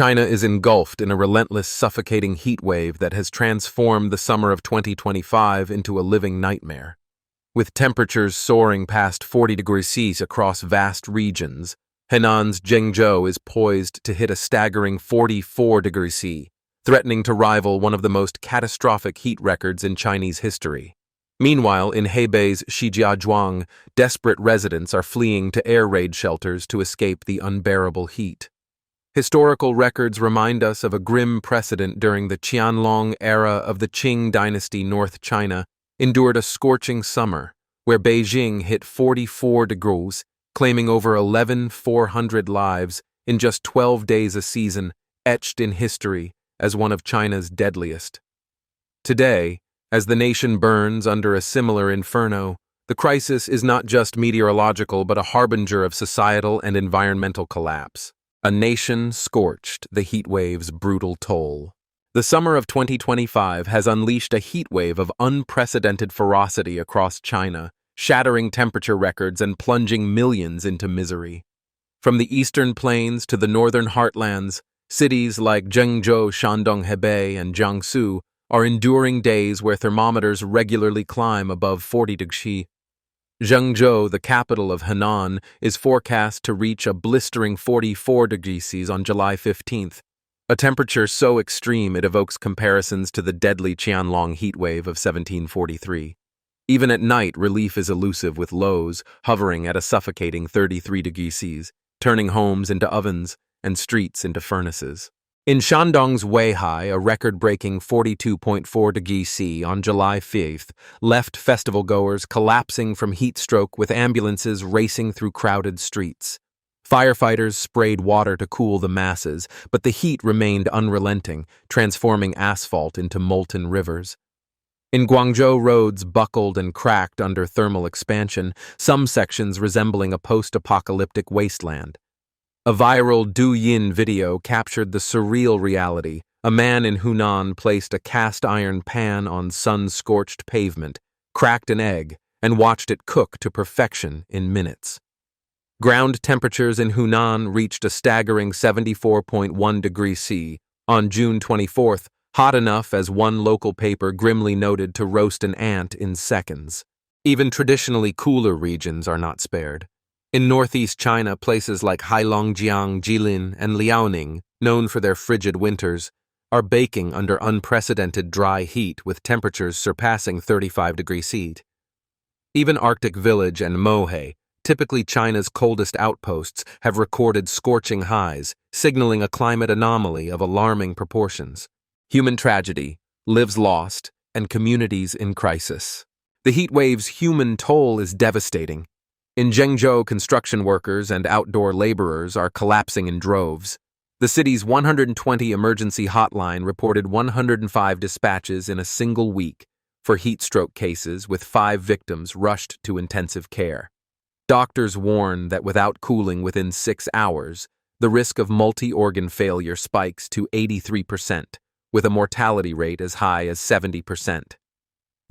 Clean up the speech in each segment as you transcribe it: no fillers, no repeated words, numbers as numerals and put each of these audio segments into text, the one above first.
China is engulfed in a relentless, suffocating heat wave that has transformed the summer of 2025 into a living nightmare. With temperatures soaring past 40 degrees Celsius across vast regions, Henan's Zhengzhou is poised to hit a staggering 44 degrees Celsius, threatening to rival one of the most catastrophic heat records in Chinese history. Meanwhile, in Hebei's Shijiazhuang, desperate residents are fleeing to air raid shelters to escape the unbearable heat. Historical records remind us of a grim precedent during the Qianlong era of the Qing dynasty. North China endured a scorching summer, where Beijing hit 44 degrees, claiming over 11,400 lives in just 12 days a season, etched in history as one of China's deadliest. Today, as the nation burns under a similar inferno, the crisis is not just meteorological but a harbinger of societal and environmental collapse. A nation scorched, the heat wave's brutal toll. The summer of 2025 has unleashed a heat wave of unprecedented ferocity across China, shattering temperature records and plunging millions into misery. From the eastern plains to the northern heartlands, cities like Zhengzhou, Shandong, Hebei, and Jiangsu are enduring days where thermometers regularly climb above 40 degrees. Zhengzhou, the capital of Henan, is forecast to reach a blistering 44 degrees Celsius on July 15th, a temperature so extreme it evokes comparisons to the deadly Qianlong heatwave of 1743. Even at night, relief is elusive, with lows hovering at a suffocating 33 degrees Celsius, turning homes into ovens and streets into furnaces. In Shandong's Weihai, a record-breaking 42.4 degrees Celsius on July 5th left festival-goers collapsing from heat stroke, with ambulances racing through crowded streets. Firefighters sprayed water to cool the masses, but the heat remained unrelenting, transforming asphalt into molten rivers. In Guangzhou, roads buckled and cracked under thermal expansion, some sections resembling a post-apocalyptic wasteland. A viral Douyin video captured the surreal reality. A man in Hunan placed a cast-iron pan on sun-scorched pavement, cracked an egg, and watched it cook to perfection in minutes. Ground temperatures in Hunan reached a staggering 74.1 degrees Celsius on June 24th, hot enough, as one local paper grimly noted, to roast an ant in seconds. Even traditionally cooler regions are not spared. In northeast China, places like Heilongjiang, Jilin, and Liaoning, known for their frigid winters, are baking under unprecedented dry heat, with temperatures surpassing 35 degrees Celsius. Even Arctic Village and Mohe, typically China's coldest outposts, have recorded scorching highs, signaling a climate anomaly of alarming proportions. Human tragedy, lives lost, and communities in crisis. The heat wave's human toll is devastating. In Zhengzhou, construction workers and outdoor laborers are collapsing in droves. The city's 120 emergency hotline reported 105 dispatches in a single week for heat stroke cases, with 5 victims rushed to intensive care. Doctors warn that without cooling within 6 hours, the risk of multi-organ failure spikes to 83%, with a mortality rate as high as 70%.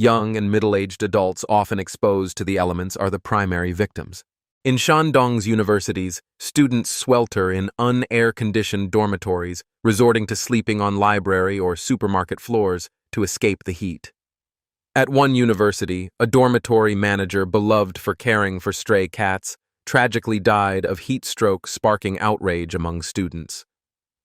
Young and middle-aged adults, often exposed to the elements, are the primary victims. In Shandong's universities, students swelter in unair-conditioned dormitories, resorting to sleeping on library or supermarket floors to escape the heat. At one university, a dormitory manager, beloved for caring for stray cats, tragically died of heat stroke, sparking outrage among students.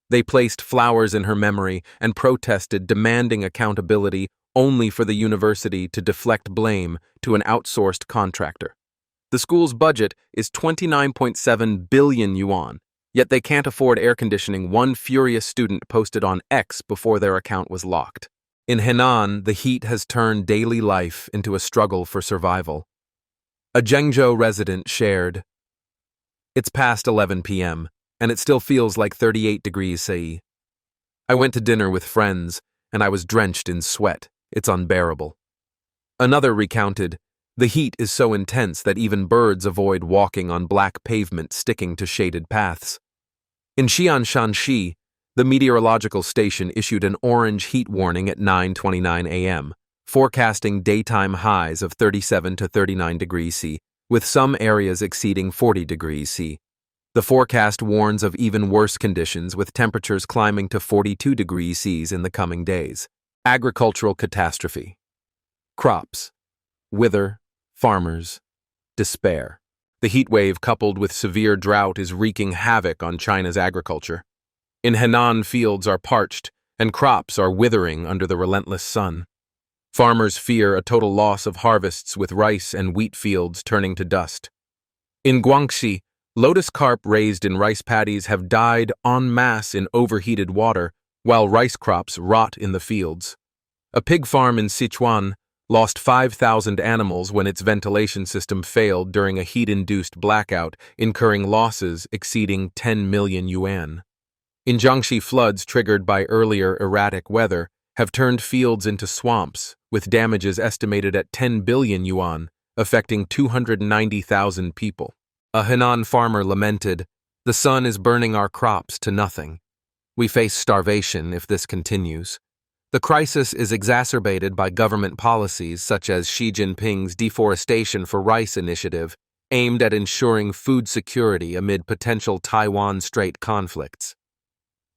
They placed flowers in her memory and protested, demanding accountability, only for the university to deflect blame to an outsourced contractor. The school's budget is 29.7 billion yuan, yet they can't afford air conditioning, one furious student posted on X before their account was locked. In Henan, the heat has turned daily life into a struggle for survival. A Zhengzhou resident shared, "It's past 11 p.m., and it still feels like 38 degrees Celsius. I went to dinner with friends, and I was drenched in sweat. It's unbearable." Another recounted, "The heat is so intense that even birds avoid walking on black pavement, sticking to shaded paths." In Xianshanxi, the meteorological station issued an orange heat warning at 9:29 a.m., forecasting daytime highs of 37 to 39 degrees Celsius, with some areas exceeding 40 degrees Celsius. The forecast warns of even worse conditions, with temperatures climbing to 42 degrees Celsius in the coming days. Agricultural catastrophe. Crops. Wither. Farmers. Despair. The heat wave, coupled with severe drought, is wreaking havoc on China's agriculture. In Henan, fields are parched, and crops are withering under the relentless sun. Farmers fear a total loss of harvests, with rice and wheat fields turning to dust. In Guangxi, lotus carp raised in rice paddies have died en masse in overheated water, while rice crops rot in the fields. A pig farm in Sichuan lost 5,000 animals when its ventilation system failed during a heat-induced blackout, incurring losses exceeding 10 million yuan. In Jiangxi, floods triggered by earlier erratic weather have turned fields into swamps, with damages estimated at 10 billion yuan, affecting 290,000 people. A Henan farmer lamented, "The sun is burning our crops to nothing. We face starvation if this continues." The crisis is exacerbated by government policies such as Xi Jinping's Deforestation for Rice initiative, aimed at ensuring food security amid potential Taiwan Strait conflicts.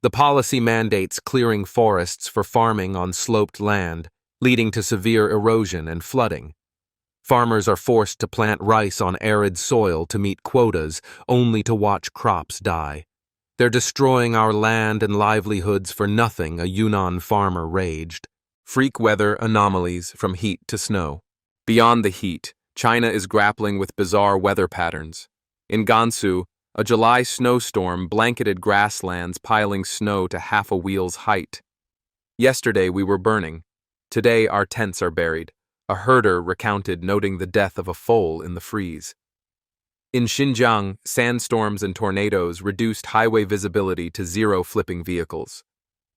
The policy mandates clearing forests for farming on sloped land, leading to severe erosion and flooding. Farmers are forced to plant rice on arid soil to meet quotas, only to watch crops die. "They're destroying our land and livelihoods for nothing," a Yunnan farmer raged. Freak weather anomalies from heat to snow. Beyond the heat, China is grappling with bizarre weather patterns. In Gansu, a July snowstorm blanketed grasslands, piling snow to half a wheel's height. "Yesterday we were burning. Today our tents are buried," a herder recounted, noting the death of a foal in the freeze. In Xinjiang, sandstorms and tornadoes reduced highway visibility to zero flipping vehicles.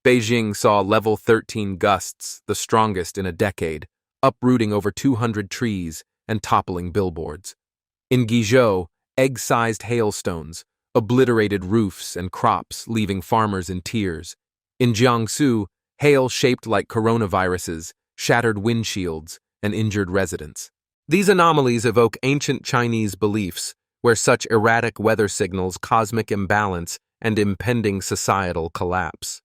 Beijing saw level 13 gusts, the strongest in a decade, uprooting over 200 trees and toppling billboards. In Guizhou, egg-sized hailstones obliterated roofs and crops, leaving farmers in tears. In Jiangsu, hail shaped like coronaviruses shattered windshields and injured residents. These anomalies evoke ancient Chinese beliefs, where such erratic weather signals cosmic imbalance and impending societal collapse.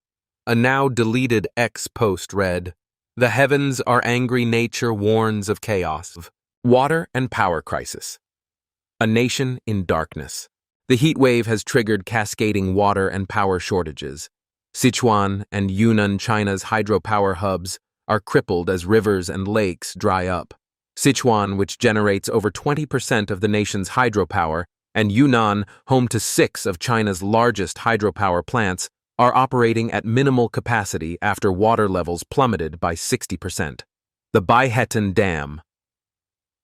A now-deleted X post read, "The heavens are angry, nature warns of chaos." Water and power crisis. A nation in darkness. The heat wave has triggered cascading water and power shortages. Sichuan and Yunnan, China's hydropower hubs, are crippled as rivers and lakes dry up. Sichuan, which generates over 20% of the nation's hydropower, and Yunnan, home to 6 of China's largest hydropower plants, are operating at minimal capacity after water levels plummeted by 60%. The Baihetan Dam,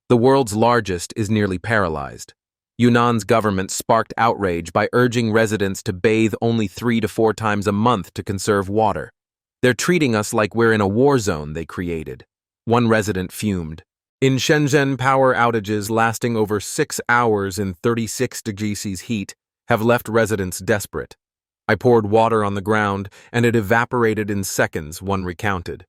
the world's largest, is nearly paralyzed. Yunnan's government sparked outrage by urging residents to bathe only 3 to 4 times a month to conserve water. "They're treating us like we're in a war zone they created," one resident fumed. In Shenzhen, power outages lasting over 6 hours in 36 degrees Celsius heat have left residents desperate. "I poured water on the ground, and it evaporated in seconds," one recounted.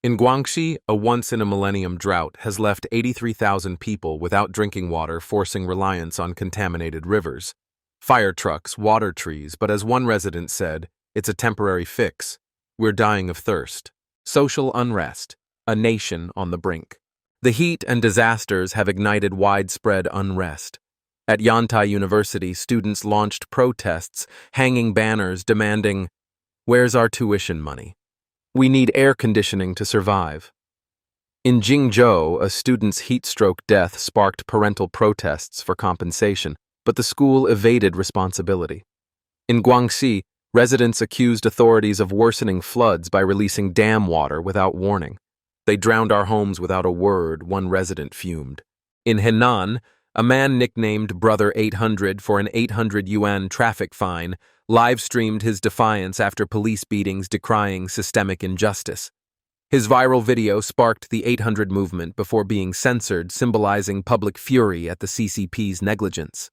In Guangxi, a once-in-a-millennium drought has left 83,000 people without drinking water, forcing reliance on contaminated rivers. Fire trucks water trees, but as one resident said, "It's a temporary fix. We're dying of thirst." Social unrest, a nation on the brink. The heat and disasters have ignited widespread unrest. At Yantai University, students launched protests, hanging banners demanding, "Where's our tuition money? We need air conditioning to survive." In Jingzhou, a student's heat stroke death sparked parental protests for compensation, but the school evaded responsibility. In Guangxi, residents accused authorities of worsening floods by releasing dam water without warning. "They drowned our homes without a word," one resident fumed. In Henan, a man nicknamed Brother 800 for an 800 yuan traffic fine live-streamed his defiance after police beatings, decrying systemic injustice. His viral video sparked the 800 movement before being censored, symbolizing public fury at the CCP's negligence.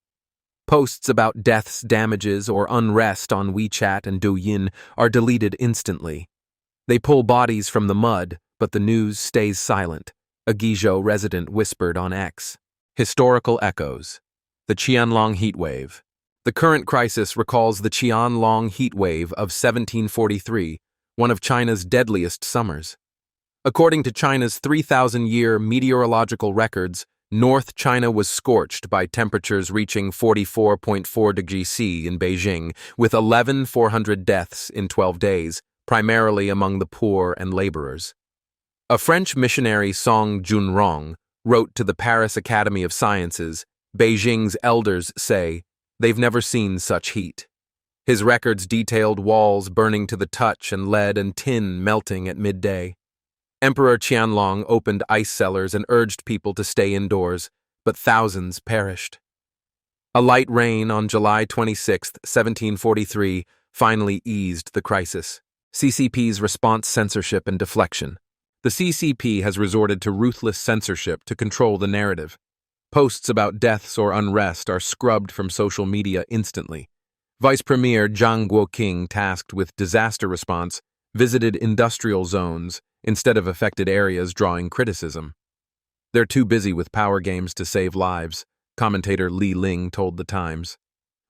Posts about deaths, damages, or unrest on WeChat and Douyin are deleted instantly. "They pull bodies from the mud, but the news stays silent," a Guizhou resident whispered on X. Historical echoes. The Qianlong heatwave. The current crisis recalls the Qianlong heat wave of 1743, one of China's deadliest summers. According to China's 3,000-year meteorological records, North China was scorched by temperatures reaching 44.4 degrees C in Beijing, with 11,400 deaths in 12 days, primarily among the poor and laborers. A French missionary, Song Junrong, wrote to the Paris Academy of Sciences, "Beijing's elders say they've never seen such heat." His records detailed walls burning to the touch and lead and tin melting at midday. Emperor Qianlong opened ice cellars and urged people to stay indoors, but thousands perished. A light rain on July 26, 1743, finally eased the crisis. CCP's response: censorship and deflection. The CCP has resorted to ruthless censorship to control the narrative. Posts about deaths or unrest are scrubbed from social media instantly. Vice Premier Zhang Guoqing, tasked with disaster response, visited industrial zones instead of affected areas, drawing criticism. "They're too busy with power games to save lives," commentator Li Ling told The Times.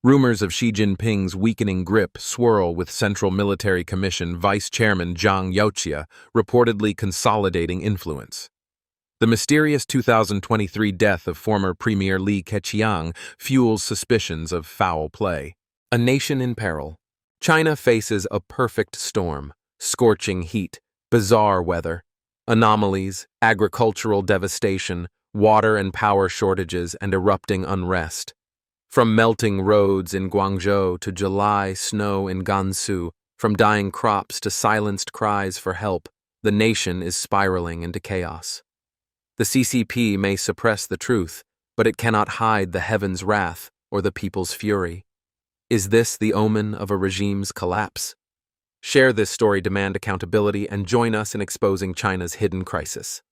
Rumors of Xi Jinping's weakening grip swirl, with Central Military Commission Vice Chairman Zhang Youqia reportedly consolidating influence. The mysterious 2023 death of former Premier Li Keqiang fuels suspicions of foul play. A nation in peril. China faces a perfect storm: scorching heat, bizarre weather, anomalies, agricultural devastation, water and power shortages, and erupting unrest. From melting roads in Guangzhou to July snow in Gansu, from dying crops to silenced cries for help, the nation is spiraling into chaos. The CCP may suppress the truth, but it cannot hide the heavens' wrath or the people's fury. Is this the omen of a regime's collapse? Share this story, demand accountability, and join us in exposing China's hidden crisis.